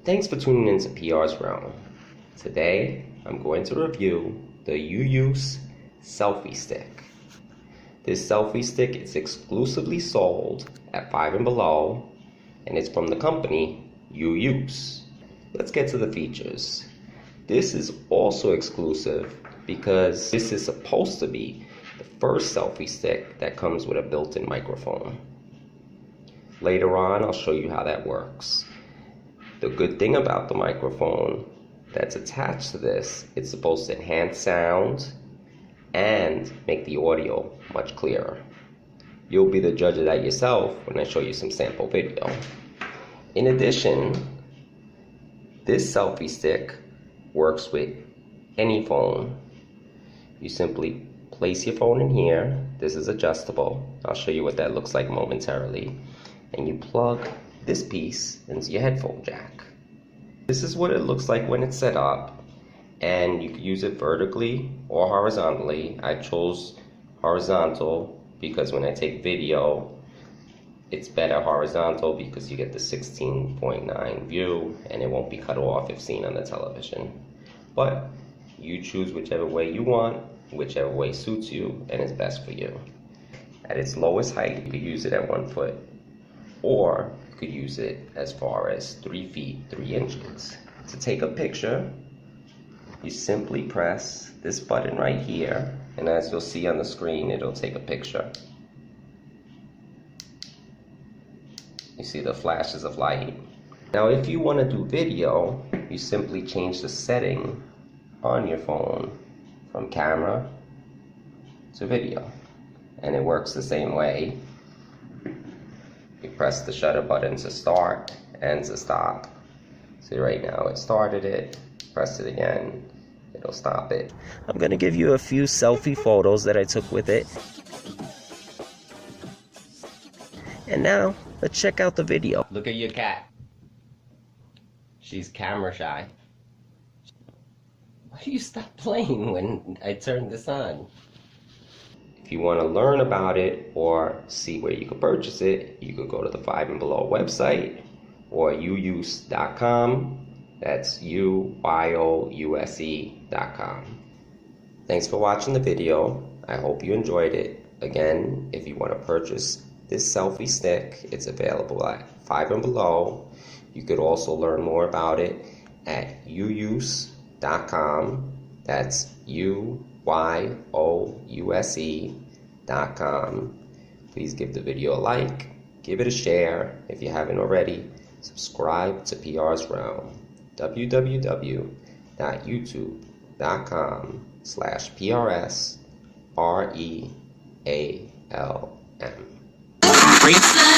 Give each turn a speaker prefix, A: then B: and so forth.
A: Thanks for tuning into PR's Realm. Today, I'm going to review the Youse Selfie Stick. This selfie stick is exclusively sold at 5 and Below, and it's from the company Youse. Let's get to the features. This is also exclusive because this is supposed to be the first selfie stick that comes with a built-in microphone. Later on, I'll show you how that works. The good thing about the microphone that's attached to this, it's supposed to enhance sound and make the audio much clearer. You'll be the judge of that yourself when I show you some sample video. In addition, this selfie stick works with any phone. You simply place your phone in here. This is adjustable. I'll show you what that looks like momentarily. And you plug this piece into your headphone jack. This is what it looks like when it's set up, and you can use it vertically or horizontally. I chose horizontal because when I take video, it's better horizontal because you get the 16.9 view and it won't be cut off if seen on the television. But you choose whichever way you want, whichever way suits you and is best for you. At its lowest height, you could use it at 1 foot, or you could use it as far as 3 feet 3 inches. To take a picture, you simply press this button right here, and as you'll see on the screen, it'll take a picture. You see the flashes of light. Now if you want to do video, you simply change the setting on your phone from camera to video, and it works the same way. You press the shutter button to start and to stop. See, right now it started it. Press it again, it'll stop it. I'm gonna give you a few selfie photos that I took with it. And now, let's check out the video. Look at your cat. She's camera shy. Why do you stop playing when I turn this on? If you want to learn about it or see where you can purchase it, you could go to the 5 and Below website or uyouse.com. That's uyouse.com. Thanks for watching the video. I hope you enjoyed it. Again, if you want to purchase this selfie stick, it's available at 5 and Below. You could also learn more about it at uyouse.com. That's uyouse.com. Please give the video a like, give it a share if you haven't already. Subscribe to PR's Realm. www.youtube.com/PRSREALM.